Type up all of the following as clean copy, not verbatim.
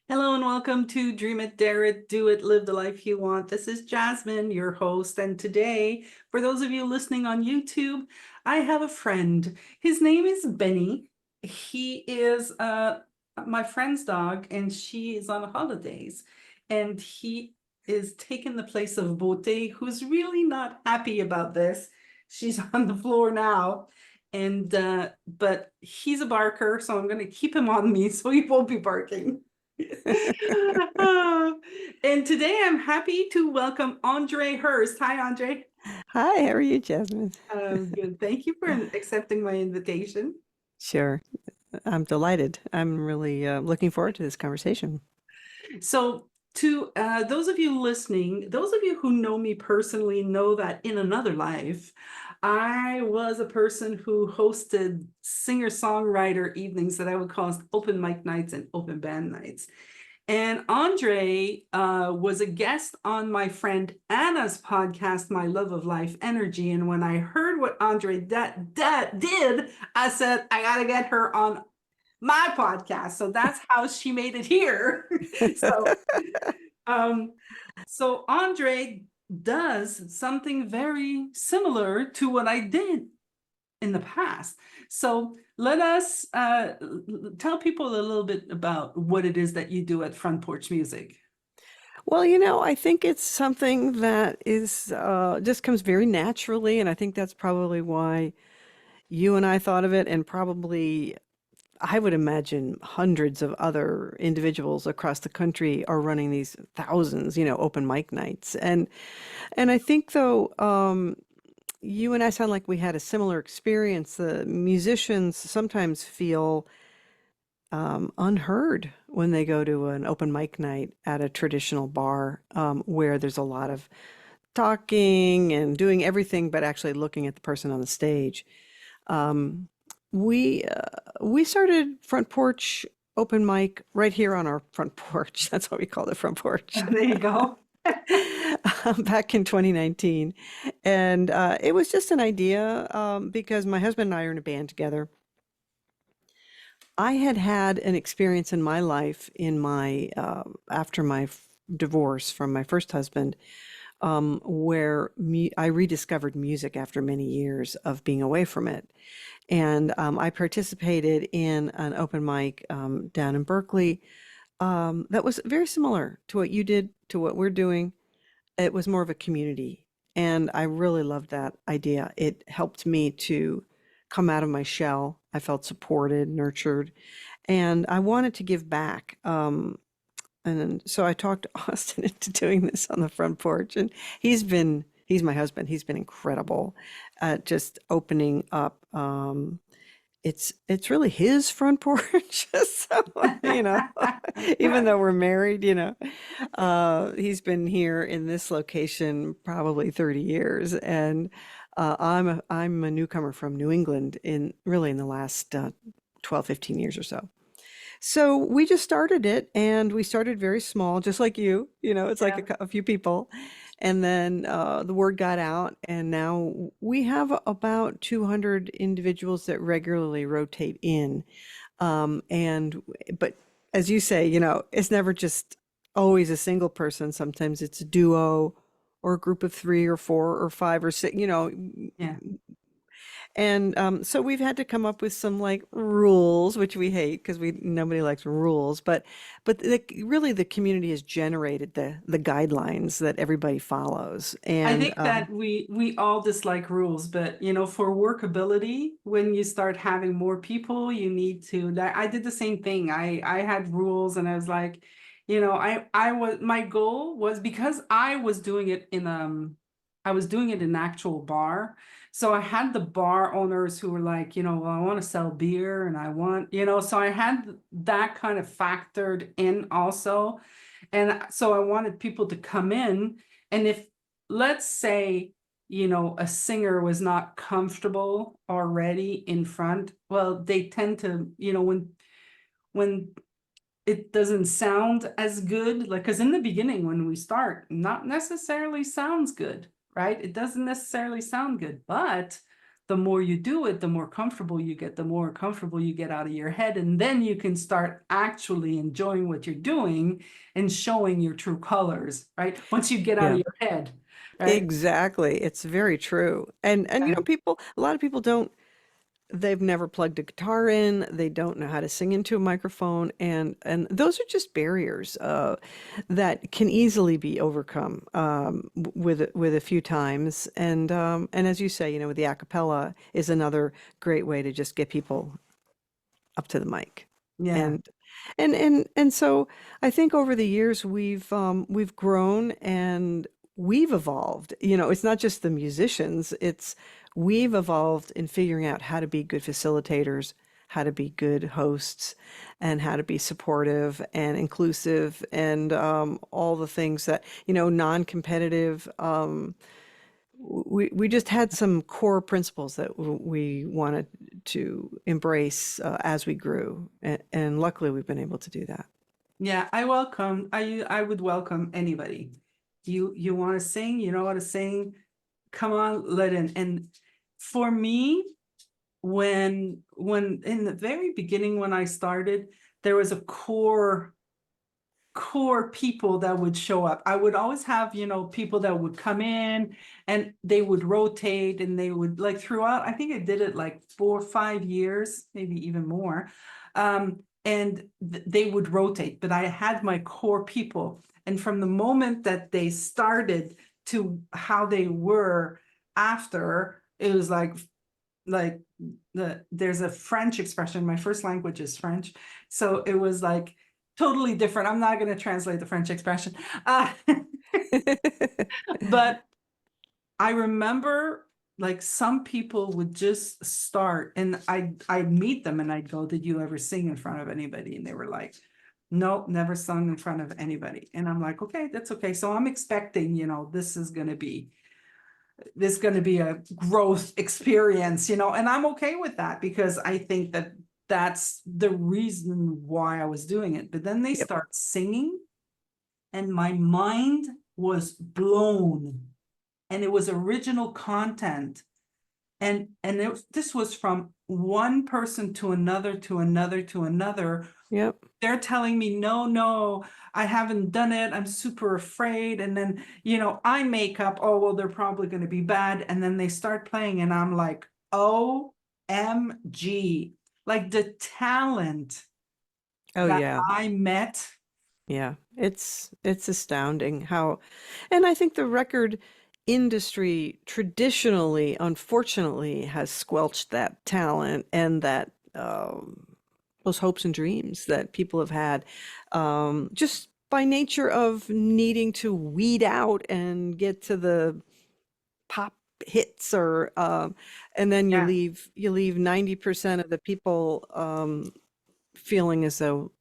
Hello and welcome to Dream It, Dare It, Do It, Live the Life You Want. This is Jasmine, your host. And today, for those of you listening on YouTube, I have a friend. His name is Benny. He is my friend's dog, and she is on holidays. And he is taking the place of Bote, who's really not happy about this. She's on the floor now. And but he's a barker, so I'm going to keep him on me so he won't be barking. And today I'm happy to welcome Andrée Hurst. Hi, Andrée. Hi, how are you, Jasmine? Good. Thank you for accepting my invitation. Sure. I'm delighted. I'm really looking forward to this conversation. So, to those of you listening, those of you who know me personally know that in another life, I was a person who hosted singer-songwriter evenings that I would call open mic nights and open band nights. And Andrée was a guest on my friend Anna's podcast, My Love of Life Energy. And when I heard what Andrée did, I said, I got to get her on my podcast. So that's how she made it here. so, so Andrée does something very similar to what I did in the past. So let us tell people a little bit about what it is that you do at Front Porch Music. Well, I think it's something that is just comes very naturally, and I think that's probably why you and I thought of it, and probably I would imagine hundreds of other individuals across the country are running these thousands, open mic nights. And I think though, you and I sound like we had a similar experience. The musicians sometimes feel unheard when they go to an open mic night at a traditional bar, where there's a lot of talking and doing everything but actually looking at the person on the stage. Um, we started Front Porch open mic right here on our front porch. That's what we call it, Front Porch. There you go. Back in 2019. And it was just an idea because my husband and I are in a band together. I had had an experience in my life in my after my divorce from my first husband, where I rediscovered music after many years of being away from it. And I participated in an open mic down in Berkeley that was very similar to what you did, to what we're doing. It was more of a community, and I really loved that idea. It helped me to come out of my shell. I felt supported, nurtured, and I wanted to give back. And so I talked Austin into doing this on the front porch, and he's my husband. He's been incredible at just opening up. It's really his front porch. So, even though we're married, he's been here in this location probably 30 years. And I'm a newcomer from New England in the last 12, 15 years or so. So we just started it, and we started very small, just like you. It's like a few people. And then the word got out, and now we have about 200 individuals that regularly rotate in. But as you say, it's never just always a single person. Sometimes it's a duo or a group of 3 or 4 or 5 or 6, Yeah. And so we've had to come up with some like rules, which we hate because nobody likes rules. But really the community has generated the guidelines that everybody follows. And I think that we all dislike rules, but for workability, when you start having more people, you need to. I did the same thing. I had rules, and I was like, I was my goal was because I was doing it in an actual bar. So I had the bar owners who were like, well, I want to sell beer and I want, so I had that kind of factored in also. And so I wanted people to come in. And if, let's say, a singer was not comfortable already in front, well, they tend to, when it doesn't sound as good, like, because in the beginning, when we start, not necessarily sounds good, right? It doesn't necessarily sound good, but the more you do it, the more comfortable you get, the more comfortable you get out of your head. And then you can start actually enjoying what you're doing and showing your true colors, right? Once you get out of Yeah. your head, right? Exactly. It's very true. And you Yeah. know, a lot of people don't, they've never plugged a guitar in, they don't know how to sing into a microphone, and those are just barriers that can easily be overcome with a few times. And as you say, you know, the a cappella is another great way to just get people up to the mic. Yeah. And and so I think over the years we've grown and we've evolved. You know, it's not just the musicians, it's we've evolved in figuring out how to be good facilitators, how to be good hosts, and how to be supportive and inclusive and all the things that, you know, non-competitive. We just had some core principles that we wanted to embrace as we grew, and luckily we've been able to do that. Yeah, I would welcome anybody. You want to sing, you know how to sing, come on, let in. And for me, when in the very beginning when I started, there was a core people that would show up. I would always have, you know, people that would come in and they would rotate and they would like throughout, I think I did it like 4 or 5 years, maybe even more. And they would rotate, but I had my core people. And from the moment that they started to how they were after, it was like there's a French expression. My first language is French. So it was like totally different. I'm not going to translate the French expression. But I remember like some people would just start and I'd meet them and I'd go, did you ever sing in front of anybody? And they were like, no, never sung in front of anybody. And I'm like, okay, that's okay. So I'm expecting, you know, this is going to be a growth experience, you know, and I'm okay with that because I think that that's the reason why I was doing it. But then they Yep. start singing and my mind was blown and it was original content. This was from one person to another, to another, to another. Yep. They're telling me, no, I haven't done it. I'm super afraid. And then, you know, I make up, oh, well, they're probably going to be bad. And then they start playing and I'm like, OMG, like the talent Oh that yeah. I met. Yeah. It's astounding how, and I think the record industry traditionally, unfortunately, has squelched that talent and that those hopes and dreams that people have had, just by nature of needing to weed out and get to the pop hits, or and then Yeah. you leave 90% of the people feeling as though,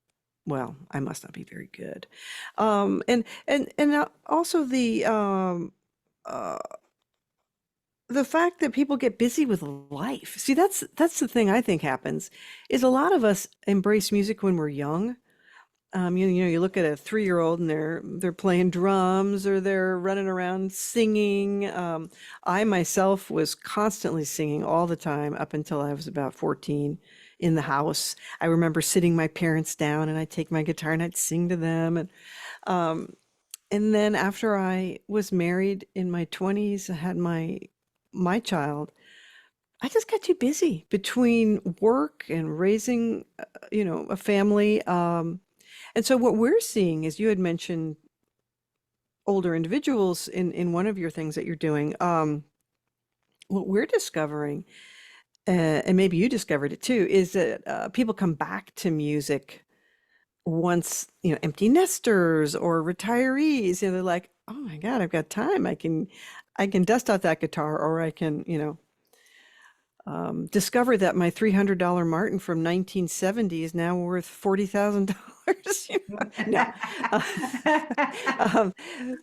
well, I must not be very good. And also uh, the fact that people get busy with life. See, that's the thing I think happens, is a lot of us embrace music when we're young. You know, you look at a 3-year-old and they're playing drums or they're running around singing. I myself was constantly singing all the time up until I was about 14 in the house. I remember sitting my parents down and I'd take my guitar and I'd sing to them. And then after I was married in my 20s, I had my child. I just got too busy between work and raising, you know, a family. And so what we're seeing is, you had mentioned older individuals in one of your things that you're doing. What we're discovering, and maybe you discovered it too, is that people come back to music once, you know, empty nesters or retirees. You know, they're like, oh my God, I've got time. I can dust off that guitar, or I can, you know, discover that my $300 Martin from 1970 is now worth $40,000. You know? No, um,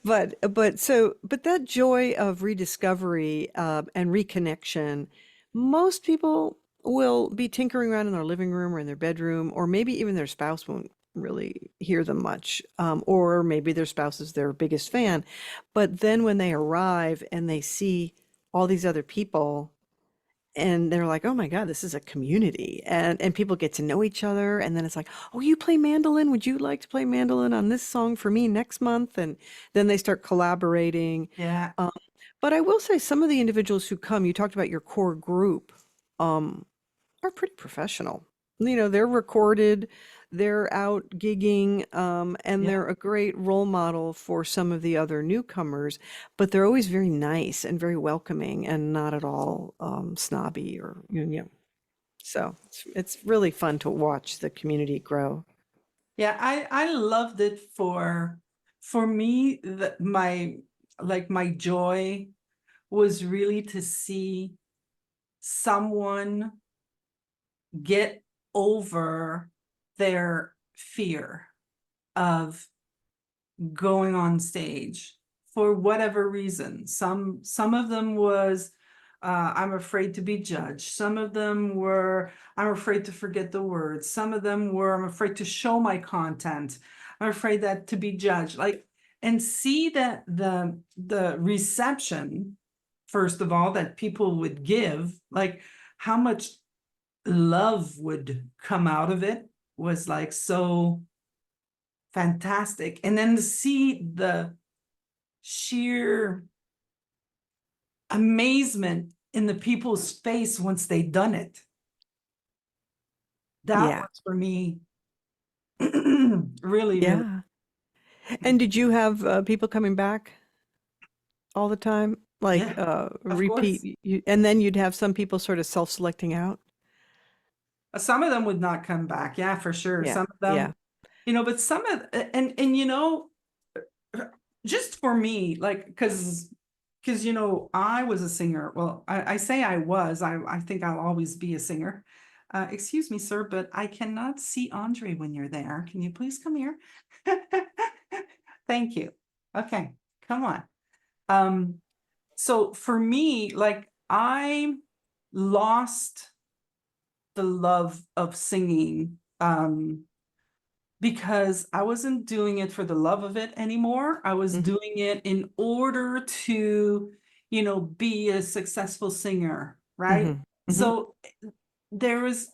but that joy of rediscovery and reconnection, most people will be tinkering around in their living room or in their bedroom, or maybe even their spouse won't really hear them much, or maybe their spouse is their biggest fan. But then when they arrive and they see all these other people and they're like, oh my God, this is a community. And people get to know each other. And then it's like, oh, you play mandolin? Would you like to play mandolin on this song for me next month? And then they start collaborating. Yeah. Um, but I will say some of the individuals who come, you talked about your core group, um, are pretty professional. You know, they're recorded, they're out gigging, and Yeah. they're a great role model for some of the other newcomers, but they're always very nice and very welcoming and not at all snobby or, So it's really fun to watch the community grow. Yeah, I loved it for me that my joy was really to see someone get over their fear of going on stage for whatever reason. Some of them was I'm afraid to be judged. Some of them were I'm afraid to forget the words. Some of them were I'm afraid to show my content. I'm afraid that to be judged. Like and see that the reception, first of all, that people would give, like how much love would come out of it was like so fantastic. And then to see the sheer amazement in the people's face once they'd done it. That Yeah. was for me really, really. Yeah. And did you have people coming back all the time? Like Yeah, of course. and then you'd have some people sort of self-selecting out? Some of them would not come back. Yeah, for sure. Yeah. Some of them, Yeah. but some of and just for me, like because I was a singer. Well, I say I was. I think I'll always be a singer. Excuse me, sir, but I cannot see Andrée when you're there. Can you please come here? Thank you. Okay, come on. So for me, like I lost the love of singing because I wasn't doing it for the love of it anymore. I was Mhm. doing it in order to, be a successful singer, right? Mhm. Mhm. So there was,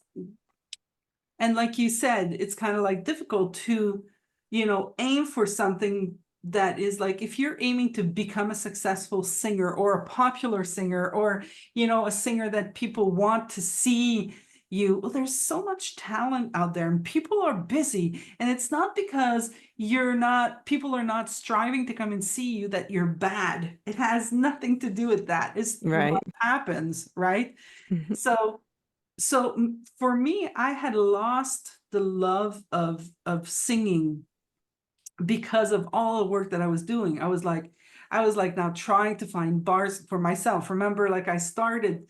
and like you said, it's kind of like difficult to, aim for something that is like if you're aiming to become a successful singer or a popular singer or, a singer that people want to see you. Well, there's so much talent out there and people are busy. And it's not because people are not striving to come and see you that you're bad. It has nothing to do with that. It's what Right. happens, right? Mhm. So for me, I had lost the love of singing because of all the work that I was doing. I was like now trying to find bars for myself. Remember, like I started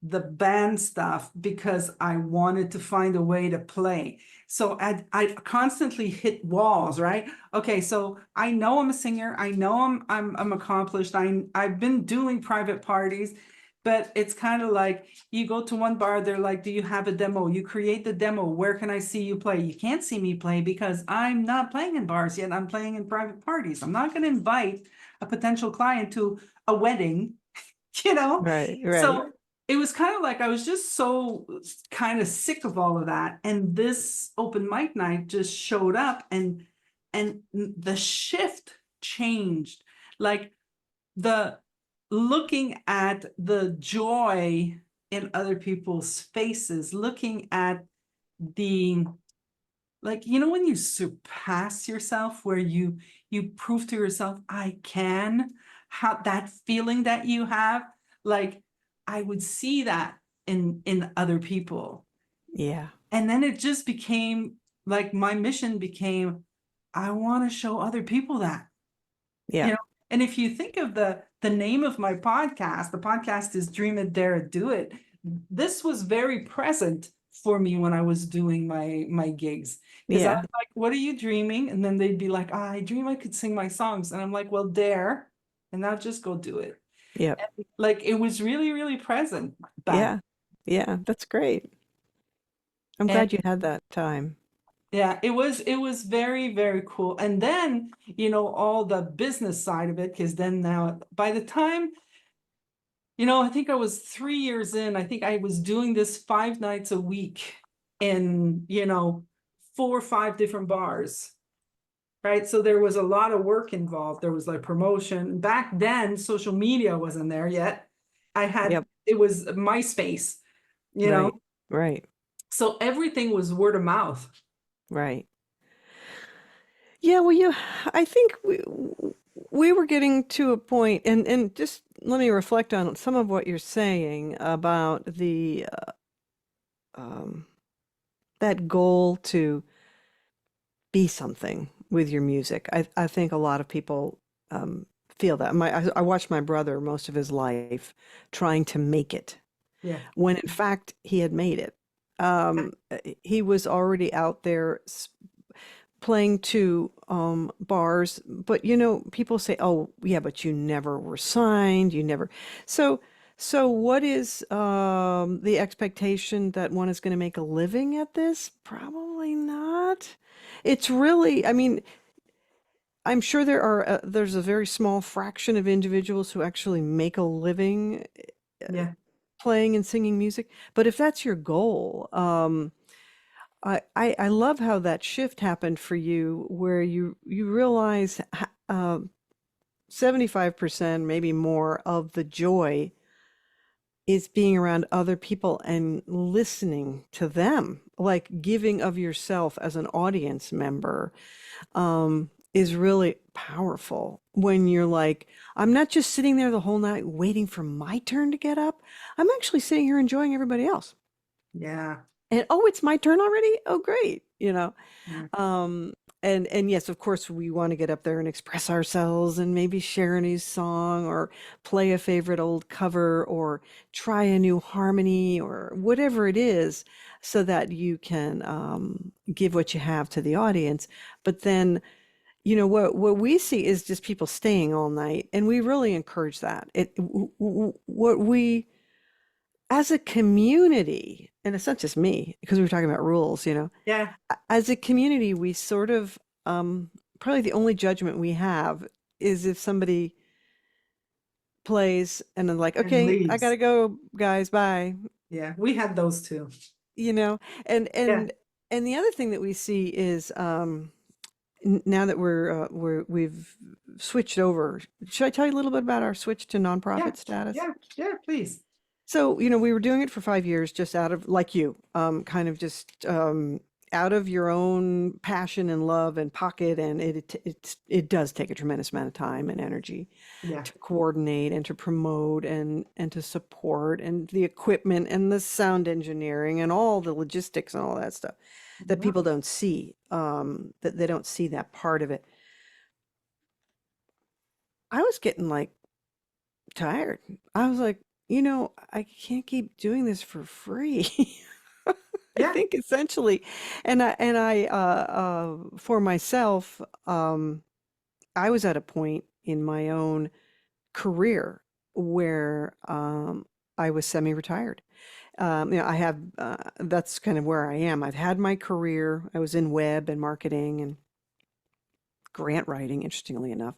the band stuff because I wanted to find a way to play. So I constantly hit walls, right? Okay, so I know I'm a singer. I know I'm accomplished. I've been doing private parties, but it's kind of like you go to one bar, they're like, "Do you have a demo?" You create the demo. Where can I see you play? You can't see me play because I'm not playing in bars yet. I'm playing in private parties. I'm not going to invite a potential client to a wedding, you know? Right. Right. So it was kind of like I was just so kind of sick of all of that. And this open mic night just showed up and the shift changed. Like the looking at the joy in other people's faces, looking at the like when you surpass yourself where you prove to yourself I can, how that feeling that you have, like I would see that in other people. Yeah. And then it just became like my mission became I want to show other people that you Yeah. know and if you think of the name of my podcast, the podcast is Dream It, Dare It, Do It. This was very present for me when I was doing my gigs because I Yeah. was like, what are you dreaming? And then they'd be like, I dream I could sing my songs. And I'm like, well, dare, and now just go do it. Yep. Like it was really really present back. Yeah. Yeah. That's great. I'm And glad you had that time. yeah, it was very very cool. And then all the business side of it, because then now by the time I think I was 3 years in. I think I was doing this 5 nights a week in, 4 or 5 different bars. Right. So there was a lot of work involved. There was like promotion. Back then, social media wasn't there yet. Yep. It was MySpace, you know, Right. Right. so everything was word of mouth. Right. Yeah, well, I think we were getting to a point, and just let me reflect on some of what you're saying about the that goal to be something with your music. I think a lot of people feel that. I watched my brother most of his life trying to make it, Yeah. when in fact he had made it. He was already out there playing to bars, but people say, "Oh, yeah, but you never were signed, you never." So what is the expectation that one is going to make a living at this? Probably not. It's really, I mean, I'm sure there's a very small fraction of individuals who actually make a living Yeah. playing and singing music. But if that's your goal, I love how that shift happened for you, where you realize 75%, maybe more, of the joy is being around other people and listening to them, like giving of yourself as an audience member, is really powerful when you're like, I'm not just sitting there the whole night waiting for my turn to get up. I'm actually sitting here enjoying everybody else. Yeah. And oh, it's my turn already? Oh, great. Yeah. Um, and yes, of course, we want to get up there and express ourselves and maybe share a new song or play a favorite old cover or try a new harmony or whatever it is, so that you can give what you have to the audience. But then, what we see is just people staying all night, and we really encourage that. What we, as a community, and it's not just me, because we were talking about rules, Yeah. as a community, we sort of, probably the only judgment we have is if somebody plays and then like, And okay, I leaves. gotta go, guys, bye. Yeah. We had those too. You know, and Yeah. and and the other thing that we see is, now that we've switched over. Should I tell you a little bit about our switch to Yeah. nonprofit status? Yeah. Yeah. Please. So, we were doing it for 5 years, just out of, like you, kind of just out of your own passion and love and pocket. And it does take a tremendous amount of time and energy Yeah. to coordinate and to promote and to support, and the equipment and the sound engineering and all the logistics and all that stuff that Yeah. people don't see, that they don't see that part of it. I was getting like tired. I was like, I can't keep doing this for free. I Yeah. think essentially, for myself, I was at a point in my own career where I was semi-retired. I have, that's kind of where I am. I've had my career. I was in web and marketing and grant writing, interestingly enough.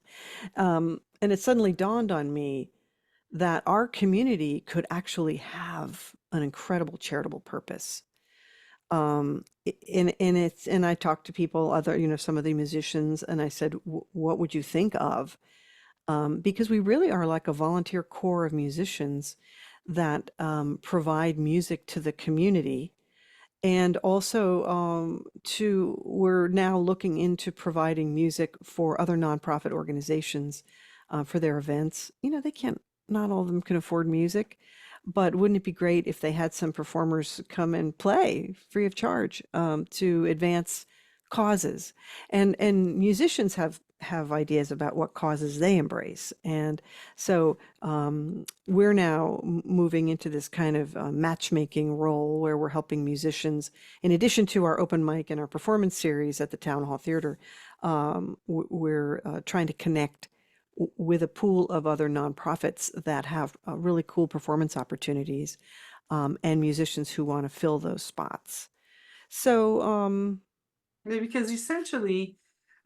And it suddenly dawned on me that our community could actually have an incredible charitable purpose. And I talked to people, some of the musicians, and I said, what would you think of? Because we really are like a volunteer corps of musicians that provide music to the community. And also, we're now looking into providing music for other nonprofit organizations for their events. Not all of them can afford music, but wouldn't it be great if they had some performers come and play free of charge, to advance causes? And musicians have ideas about what causes they embrace. And so we're now moving into this kind of matchmaking role, where we're helping musicians, in addition to our open mic and our performance series at the Town Hall Theater. We're trying to connect with a pool of other nonprofits that have really cool performance opportunities, and musicians who want to fill those spots. So, Yeah, because essentially,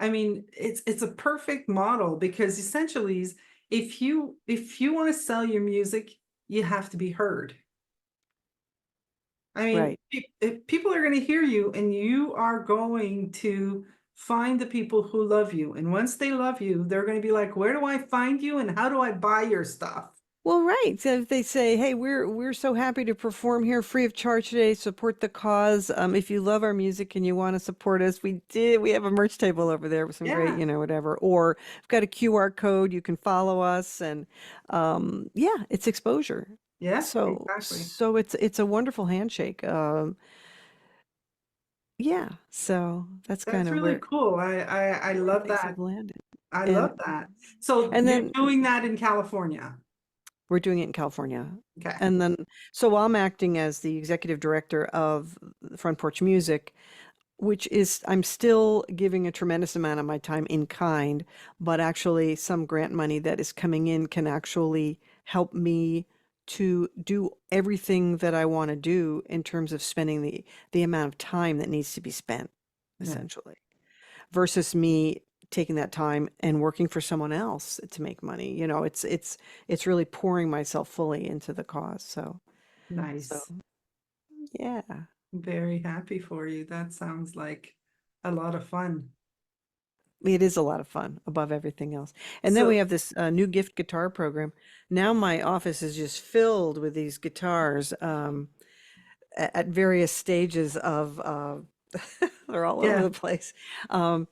I mean, it's a perfect model, because essentially, if you want to sell your music, you have to be heard. I mean, Right. if people are going to hear you, and you are going to find the people who love you. And once they love you, they're going to be like, where do I find you and how do I buy your stuff? Well, right. So if they say, "Hey, we're so happy to perform here free of charge today, support the cause. If you love our music and you want to support us, we have a merch table over there with some great, Yeah. whatever. Or we've got a QR code, you can follow us, and yeah, it's exposure. Yeah, So exactly. so it's a wonderful handshake. Yeah. So that's kind That's of really cool. I where love things that. have landed. I And love that. So and you're then doing that in California. we're doing it in California. Okay. And then, so I'm acting as the executive director of the Front Porch Music, which is, I'm still giving a tremendous amount of my time in kind, but actually some grant money that is coming in can actually help me to do everything that I want to do in terms of spending the amount of time that needs to be spent, Yeah. essentially, versus me taking that time and working for someone else to make money. It's really pouring myself fully into the cause. So Nice. yeah, Very happy for you. That sounds like a lot of fun. it is a lot of fun above everything else. And then we So, have this new gift guitar program. Now my office is just filled with these guitars at various stages of they're all over yeah. the place. Um,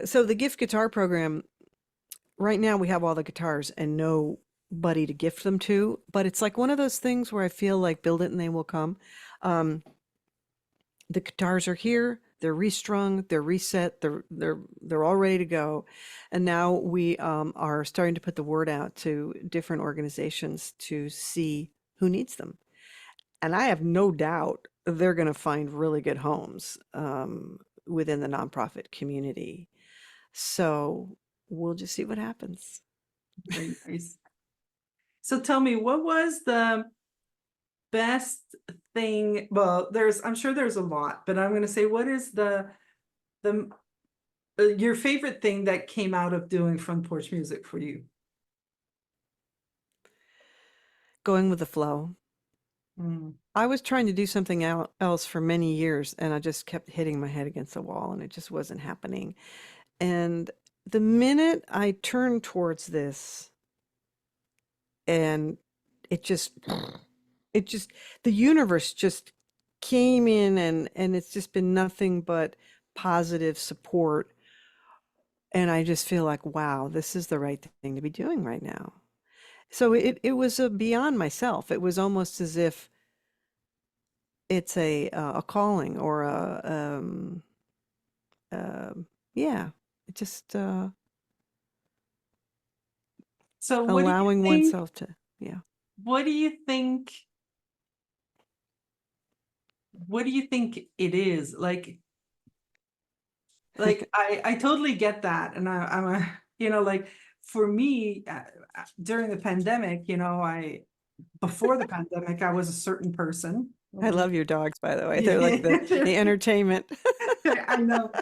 so the gift guitar program, right now we have all the guitars and nobody to gift them to, but it's like one of those things where I feel like build it and they will come. Um, the guitars are here, they're restrung, they're reset, they're all ready to go. And now we are starting to put the word out to different organizations to see who needs them. And I have no doubt they're going to find really good homes within the nonprofit community. So we'll just see what happens. Very nice. So tell me, what was the best thing? Well, I'm sure there's a lot, but I'm going to say, what is the your favorite thing that came out of doing Front Porch Music for you? Going with the flow. Mm. I was trying to do something else for many years, and I just kept hitting my head against the wall, and it just wasn't happening. And the minute I turned towards this, and it just, it just, the universe just came in, and it's just been nothing but positive support. And I just feel like, wow, this is the right thing to be doing right now. So it was beyond myself. It was almost as if it's a calling or yeah, it just So allowing oneself to, yeah. what do you think, what do you think it is? Like I totally get that. And I'm a, like for me, during the pandemic, before the pandemic, I was a certain person. I love your dogs, by the way. They're like Yeah. the entertainment. I know.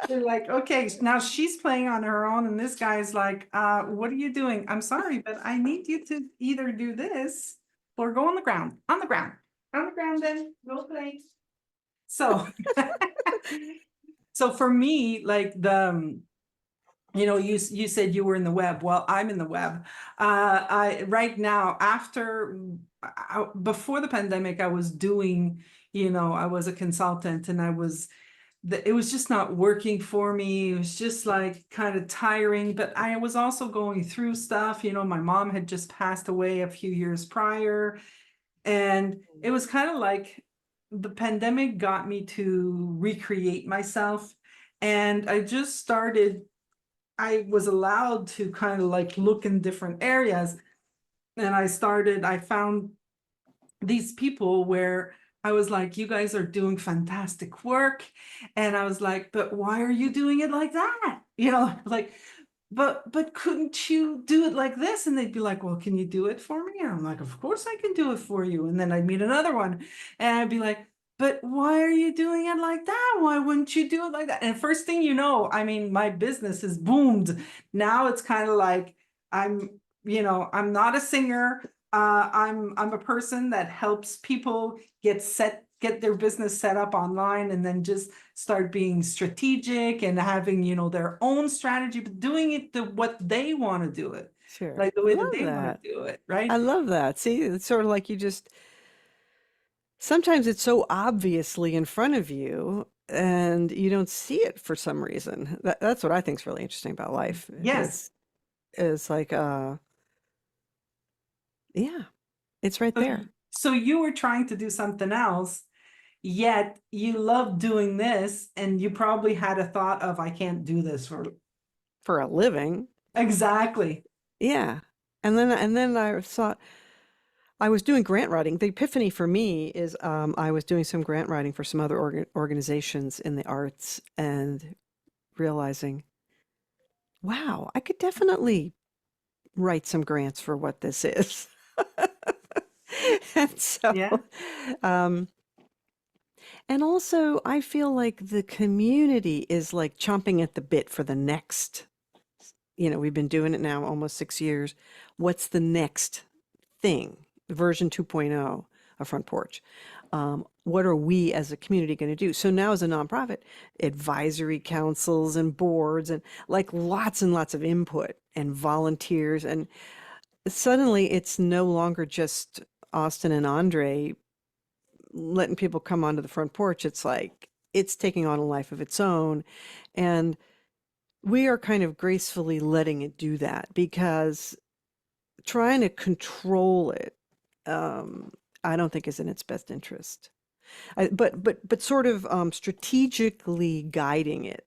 They're like, okay, now she's playing on her own, and this guy's like, what are you doing? I'm sorry, but I need you to either do this or go on the ground, on the ground, on the ground, then go play. So, so for me, like you said you were in the web. Well, I'm in the web. I right now, before the pandemic, I was doing, I was a consultant, and it was just not working for me. It was just like kind of tiring, but I was also going through stuff. My mom had just passed away a few years prior, and it was kind of like the pandemic got me to recreate myself. And I was allowed to kind of like look in different areas. And I found these people where I was like, you guys are doing fantastic work. And I was like, but why are you doing it like that? Like, but couldn't you do it like this? And they'd be like, well, can you do it for me? And I'm like, of course I can do it for you. And then I'd meet another one and I'd be like, but why are you doing it like that? Why wouldn't you do it like that? And first thing you know, I mean, my business has boomed. Now it's kind of like I'm not a singer. I'm a person that helps people get their business set up online and then just start being strategic and having, their own strategy, but doing it what they want to do it, Sure. like the I way that love they want that. to do it, I right? love that. See, it's sort of like you just sometimes it's so obviously in front of you and you don't see it for some reason. That's what I think is really interesting about life Yes. is like yeah, it's right So, there so you were trying to do something else, yet you love doing this, and you probably had a thought of, I can't do this for for a living. exactly. Yeah. And then I thought I was doing grant writing. The epiphany for me is I was doing some grant writing for some other organizations in the arts and realizing, wow, I could definitely write some grants for what this is. And so, Yeah. um, and also I feel like the community is like chomping at the bit for the next, we've been doing it now almost 6 years. What's the next thing? Version 2.0 of Front Porch. What are we as a community going to do? So now as a nonprofit, advisory councils and boards and like lots and lots of input and volunteers. And suddenly it's no longer just Austin and Andrée letting people come onto the front porch. It's like it's taking on a life of its own. And we are kind of gracefully letting it do that because trying to control it, I don't think is in its best interest. But sort of strategically guiding it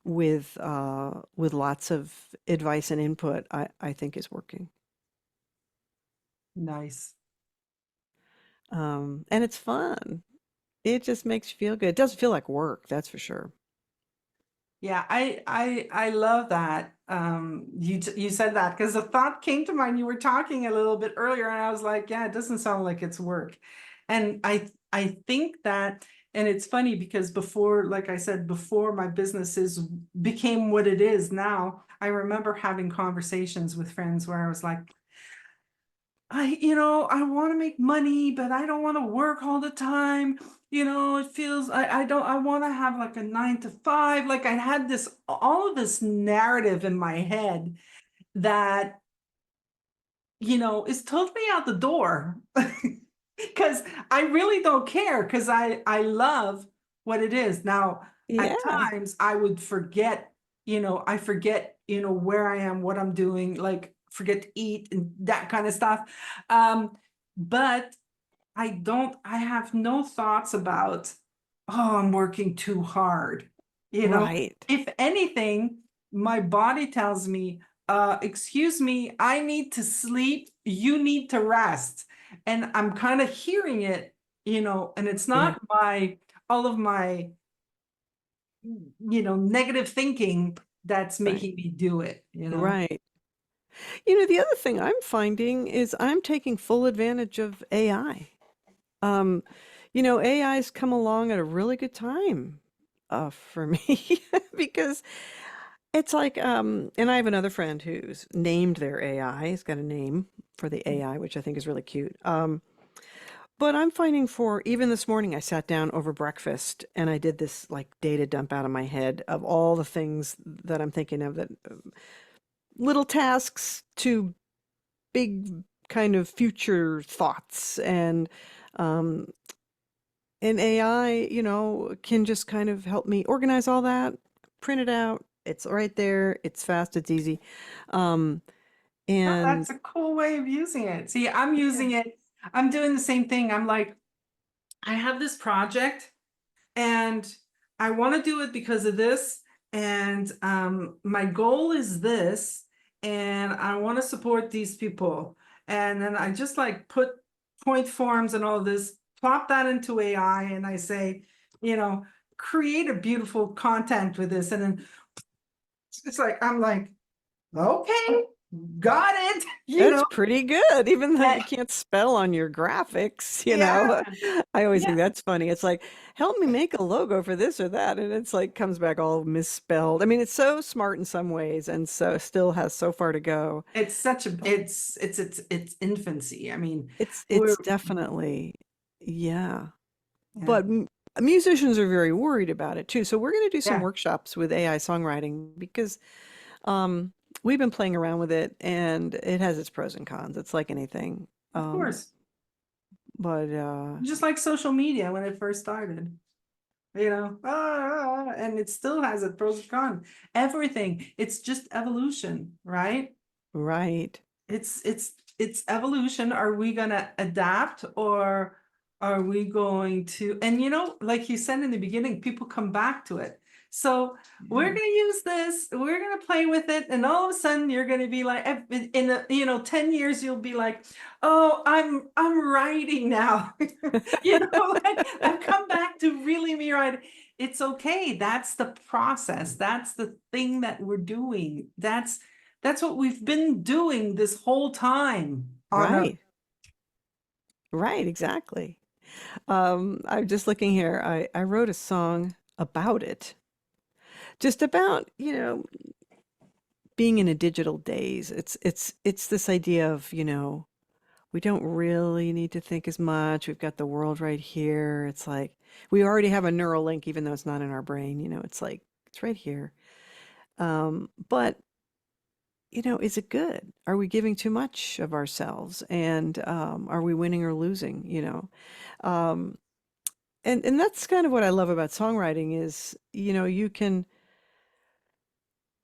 with lots of advice and input, I think is working. Nice. And it's fun. It just makes you feel good. It doesn't feel like work, that's for sure. Yeah, I love that. You said that because the thought came to mind. You were talking a little bit earlier, and I was like, yeah, it doesn't sound like it's work. And I think that, and it's funny because before, like I said, before my businesses became what it is now, I remember having conversations with friends where I was like, I want to make money, but I don't want to work all the time. It feels I don't I want to have like a 9 to 5. Like I had all of this narrative in my head that, is totally out the door. Because I really don't care because I love what it is. Now, at Yeah, times I would forget, I forget, where I am, what I'm doing, like forget to eat and that kind of stuff. But I have no thoughts about, oh, I'm working too hard. right. If anything, my body tells me, excuse me, I need to sleep, you need to rest. And I'm kind of hearing it, and it's Yeah, not all of my, negative thinking that's right. making me do it. Right. The other thing I'm finding is I'm taking full advantage of AI. Um, AI's come along at a really good time for me because it's like, and I have another friend who's named their AI. He's got a name for the AI, which I think is really cute. But I'm finding for even this morning, I sat down over breakfast and I did this like data dump out of my head of all the things that I'm thinking of that little tasks to big kind of future thoughts um, and AI, can just kind of help me organize all that, print it out. It's right there. It's fast. It's easy. Um, Oh, and that's a cool way of using it. See, I'm yeah, using it, I'm doing the same thing. I'm like, I have this project and I want to do it because of this. And my goal is this, and I want to support these people. And then I just like put point forms and all of this, plop that into AI, and I say, you know, create a beautiful content with this. And then it's like, I'm like, okay. got it, you That's know? pretty good, even though you And- can't spell on your graphics, you know. yeah, I always yeah. think that's funny. It's like, help me make a logo for this or that, and it's like comes back all misspelled. I mean, it's so smart in some ways, and so still has so far to go. It's such a it's infancy. I mean, It's we're definitely, yeah. yeah, But musicians are very worried about it too. So we're going to do some yeah, workshops with AI songwriting because um, we've been playing around with it, and it has its pros and cons. It's like anything. of Um, course. but Just like social media when it first started, and it still has its pros and cons. Everything. It's just evolution, right? right, It's evolution. Are we gonna adapt or are we going to, and like you said in the beginning, people come back to it. So we're yeah, gonna use this, we're gonna play with it, and all of a sudden you're gonna be like, in 10 years, you'll be like, oh, I'm writing now. Like I've come back to really me writing. It's okay. That's the process. That's the thing that we're doing. That's what we've been doing this whole time on a right, right, exactly. I'm just looking here. I wrote a song about it, just about, being in a digital days. It's this idea of, we don't really need to think as much. We've got the world right here. It's like we already have a neural link, even though it's not in our brain. It's like it's right here. But is it good? Are we giving too much of ourselves? And are we winning or losing? Um, and that's kind of what I love about songwriting is, you can.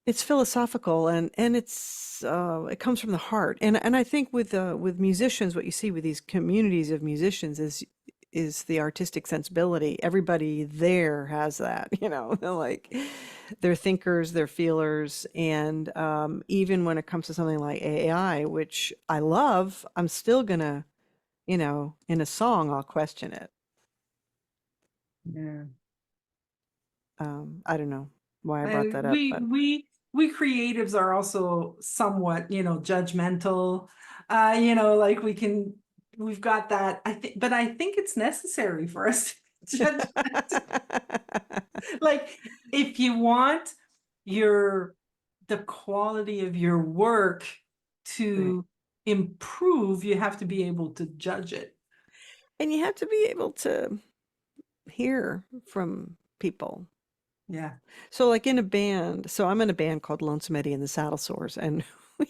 It's philosophical and it comes from the heart. And I think with musicians, what you see with these communities of musicians is the artistic sensibility. Everybody there has that, They're like they're thinkers, they're feelers, and even when it comes to something like AI, which I love, I'm still gonna, in a song, I'll question it. yeah. I don't know why I brought And that up, we but we we creatives are also somewhat, judgmental. Like we've got that. But I think it's necessary for us to judge. Like if you want your the quality of your work right. to improve, you have to be able to judge it. And you have to be able to hear from people. Yeah. So, like in a band, so I'm in a band called Lonesome Eddie and the Saddle Sores, and we,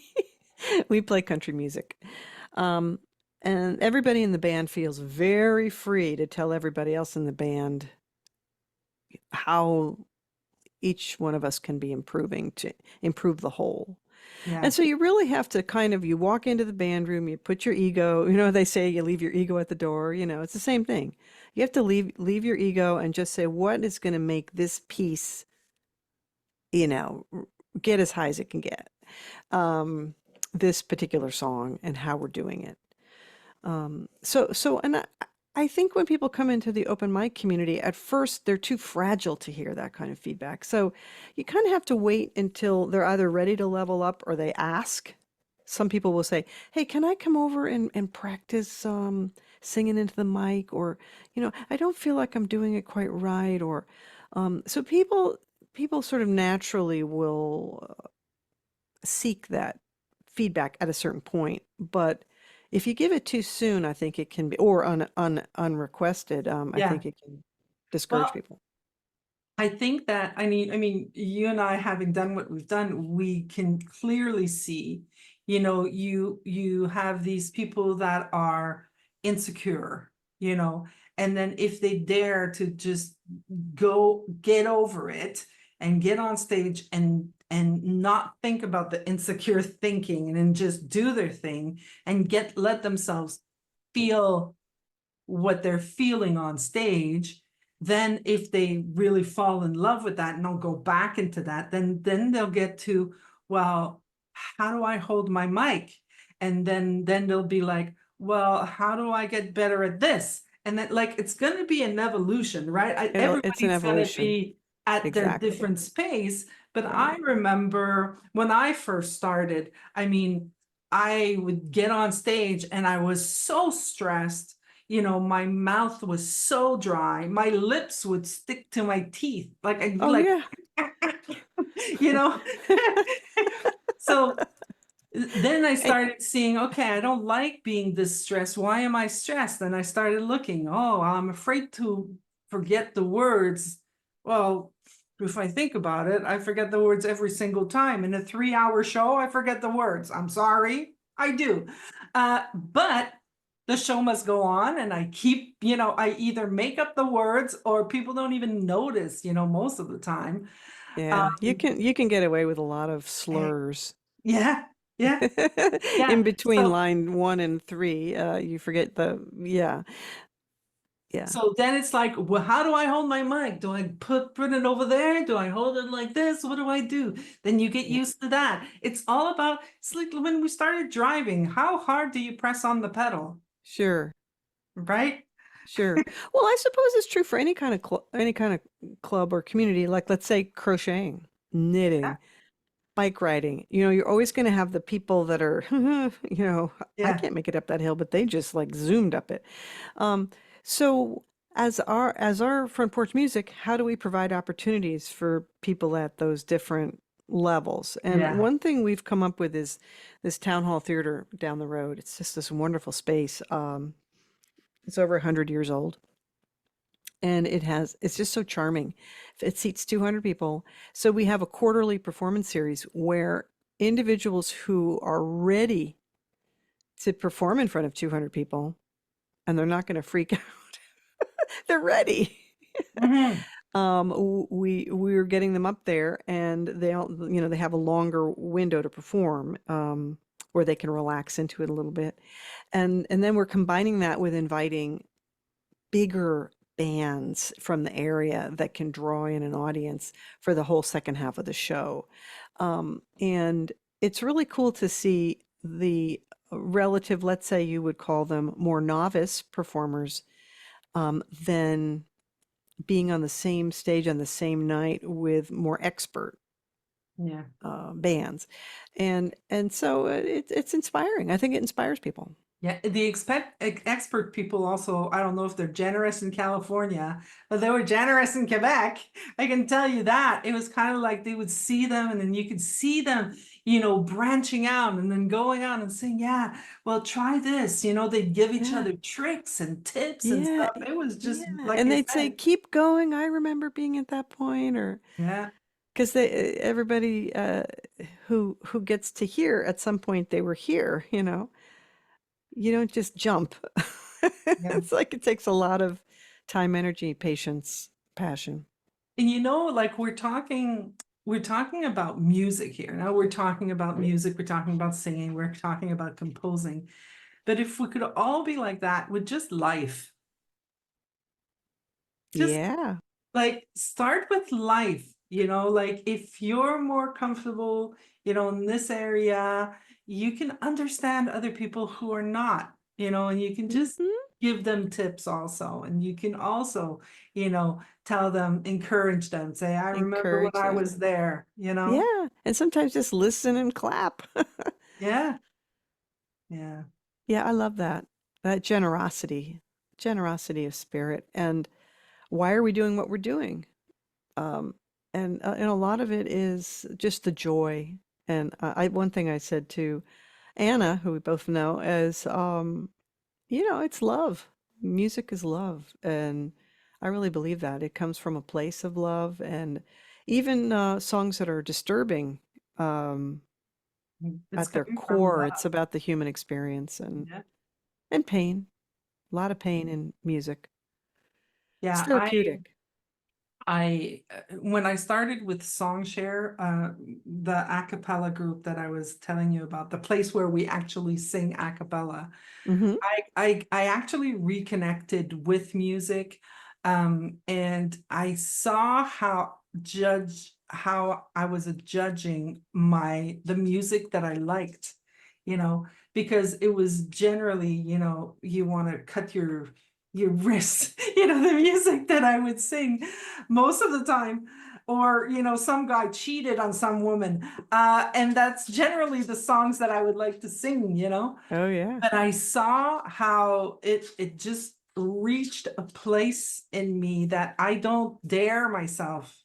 we play country music. Um, and everybody in the band feels very free to tell everybody else in the band how each one of us can be improving to improve the whole. Yeah. And so you really have to you walk into the band room, you put your ego, they say you leave your ego at the door, it's the same thing. You have to leave your ego and just say, what is going to make this piece, you know, r- get as high as it can get. This particular song and how we're doing it. And I think when people come into the open mic community, at first they're too fragile to hear that kind of feedback. So you kind of have to wait until they're either ready to level up or they ask. Some people will say, "Hey, can I come over and practice singing into the mic?" Or, "I don't feel like I'm doing it quite right." Or, so people sort of naturally will seek that feedback at a certain point. But if you give it too soon, I think it can be, or unrequested, I Yeah. think it can discourage Well, people. I think that I mean, you and I having done what we've done, we can clearly see, you have these people that are insecure, and then if they dare to just go get over it and get on stage and not think about the insecure thinking and then just do their thing and let themselves feel what they're feeling on stage, then if they really fall in love with that and they'll go back into that, then they'll get to, well, how do I hold my mic? And then they'll be like, well, how do I get better at this? And then like it's going to be an evolution, right? It's an Everybody's going to evolution. be at their Exactly. different space, But Right. I remember when I first started, I mean, I would get on stage and I was so stressed. My mouth was so dry. My lips would stick to my teeth. Like I'd be Oh like, yeah. you know. So then I And started seeing, okay, I don't like being this stressed. Why am I stressed? And I started looking, oh, I'm afraid to forget the words. Well, if I think about it, I forget the words every single time. In a 3-hour show, I forget the words. I'm sorry, I do. But the show must go on, and I keep, I either make up the words or people don't even notice, most of the time. yeah, Um, you can get away with a lot of slurs. yeah, yeah, yeah. In between So line 1 and 3, you forget yeah, yeah, So then it's like, well, how do I hold my mic? Do I put it over there? Do I hold it like this? What do I do? Then you get yeah, used to that. It's all about, it's like when we started driving, how hard do you press on the pedal? sure, Right? sure. Well, I suppose it's true for any kind of club or community, like let's say crocheting, Yeah. knitting, bike riding. You're always going to have the people that are, I Yeah. can't make it up that hill, but they just like zoomed up it. Um, so as our front porch music, how do we provide opportunities for people at those different levels? And Yeah. one thing we've come up with is this town hall theater down the road. It's just this wonderful space. It's over 100 years old. And it's just so charming. It seats 200 people. So we have a quarterly performance series where individuals who are ready to perform in front of 200 people, and they're not going to freak out. They're ready. Mhm. We're getting them up there, and they have a longer window to perform, where they can relax into it a little bit, and then we're combining that with inviting bigger bands from the area that can draw in an audience for the whole second half of the show. And it's really cool to see the relative, let's say you would call them more novice performers, than being on the same stage on the same night with more expert Yeah. bands. And so it's inspiring. I think it inspires people. Yeah, the expert people also, I don't know if they're generous in California, but they were generous in Quebec. I can tell you that. It was kind of like they would see them and then you could see them, branching out and then going out and saying, yeah, well, try this. They'd give each Yeah. other tricks and tips and Yeah. stuff. It was just, Yeah. like And I they'd say, said, keep going. I remember being at that point, or yeah, because everybody who gets to hear at some point they were here, you don't just jump. yeah. It's like it takes a lot of time, energy, patience, passion. And like we're talking about music here. Now we're talking about music, we're talking about singing, we're talking about composing. But if we could all be like that with just life, just Yeah. like start with life, like if you're more comfortable, in this area, you can understand other people who are not, and you can just Hmm. give them tips also. And you can also, tell them, encourage them, say, I remember when Encourage I them. was there. Yeah. And sometimes just listen and clap. Yeah, yeah, Yeah, I love that. That generosity of spirit. And why are we doing what we're doing? Um, and a lot of it is just the joy. And one thing I said to Anna, who we both know, is, it's love. Music is love, and I really believe that it comes from a place of love. And even songs that are disturbing, um, it's at their coming from core, it's love. about the human experience Yeah, and pain. A lot of pain in music. It's yeah. therapeutic. When I started with Songshare, the a cappella group that I was telling you about, the place where we actually sing a cappella, Hmm. I actually reconnected with music, and I saw how I was judging the music that I liked, because it was generally, you want to cut your wrist, the music that I would sing most of the time. or some guy cheated on some woman, and that's generally the songs that I would like to sing. Oh, yeah. But I saw how it just reached a place in me that I don't dare myself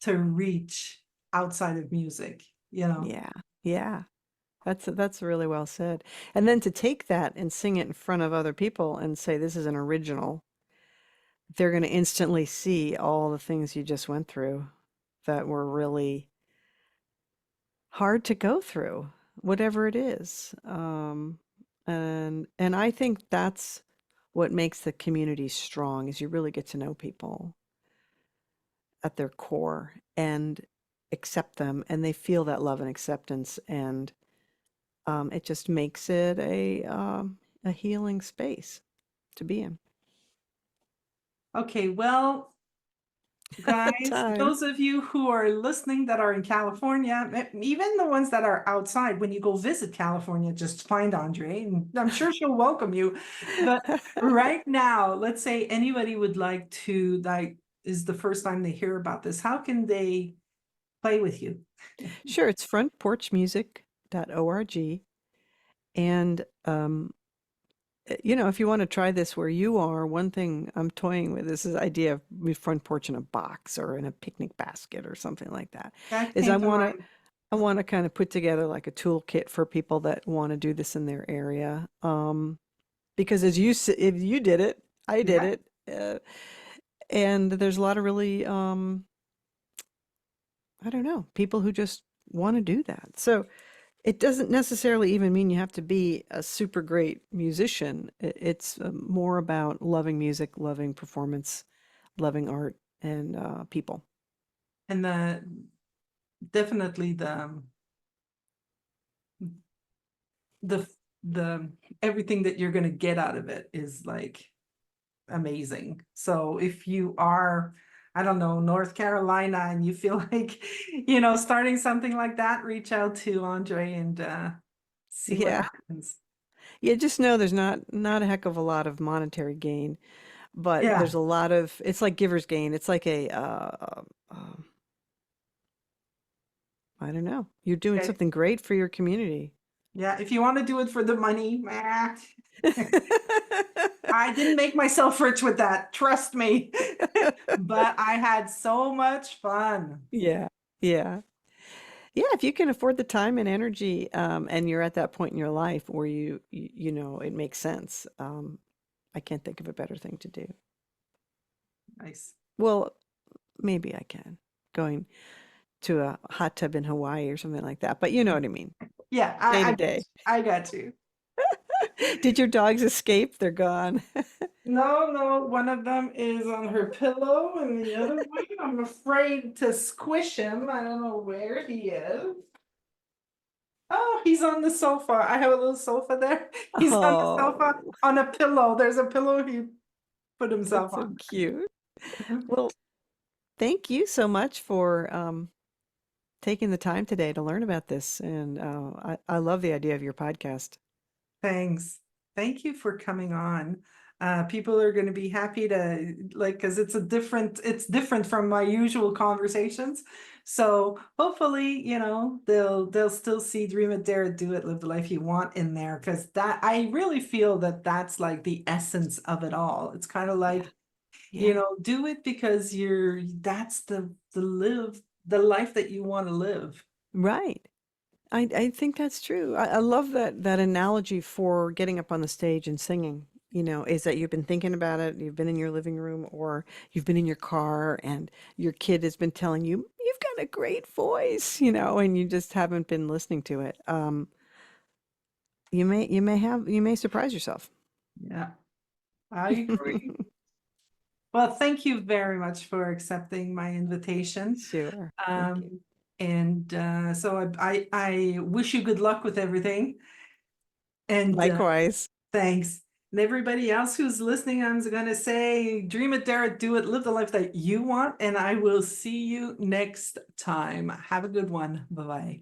to reach outside of music. Yeah. Yeah. That's really well said. And then to take that and sing it in front of other people and say this is an original, they're going to instantly see all the things you just went through that were really hard to go through, whatever it is. And I think that's what makes the community strong is you really get to know people at their core and accept them, and they feel that love and acceptance, and it just makes it a healing space to be in. Okay, well, guys, Time. those of you who are listening that are in California, even the ones that are outside, when you go visit California, just find Andrée, and I'm sure she'll welcome you. But right now, let's say anybody would like to, is the first time they hear about this, how can they play with you? Sure, it's frontporchmusic.org. And if you want to try this where you are, one thing I'm toying with is this idea of front porch in a box or in a picnic basket or something like that. That Is came I to want mind. to I want to kind of put together like a toolkit for people that want to do this in their area. Because if you did it, I did Yeah. it, and there's a lot of really I don't know, people who just want to do that. So it doesn't necessarily even mean you have to be a super great musician. It's more about loving music, loving performance, loving art, and people. And definitely the everything that you're going to get out of it is like amazing. So if you are, I don't know, North Carolina, and you feel like, starting something like that, reach out to Andrée and see what Yeah. happens. Yeah, just know there's not a heck of a lot of monetary gain, but Yeah. there's a lot of, it's like giver's gain. It's like I don't know. You're doing Okay. something great for your community. Yeah. If you want to do it for the money, I didn't make myself rich with that, trust me. But I had so much fun. Yeah. Yeah. Yeah, if you can afford the time and energy, and you're at that point in your life where you know it makes sense, I can't think of a better thing to do. Nice. Well, maybe I can, going to a hot tub in Hawaii or something like that, but you know what I mean, Yeah, day to I day. I got you. Did your dogs escape? They're gone. No, one of them is on her pillow, and the other one, I'm afraid to squish him. I don't know where he is. Oh, he's on the sofa. I have a little sofa there. He's on the sofa Oh, on a pillow. There's a pillow he put that's himself so on. cute. Well, thank you so much for taking the time today to learn about this, and I love the idea of your podcast. Thanks. Thank you for coming on. People are going to be happy to because it's different from my usual conversations. So hopefully, they'll still see Dream It, Dare It, Do It, Live the Life You Want in there, because that I really feel that that's like the essence of it all. It's kind of Yeah. like, Yeah. do it because that's the life that you want to live. Right. I think that's true. I love that analogy for getting up on the stage and singing, is that you've been thinking about it, you've been in your living room or you've been in your car and your kid has been telling you, you've got a great voice, and you just haven't been listening to it. You may surprise yourself. Yeah, I agree. Well, thank you very much for accepting my invitation. Sure. Thank you. Um, and so I wish you good luck with everything. And Likewise. thanks. And everybody else who's listening, I'm going to say, dream it, dare it, do it, live the life that you want. And I will see you next time. Have a good one. Bye-bye.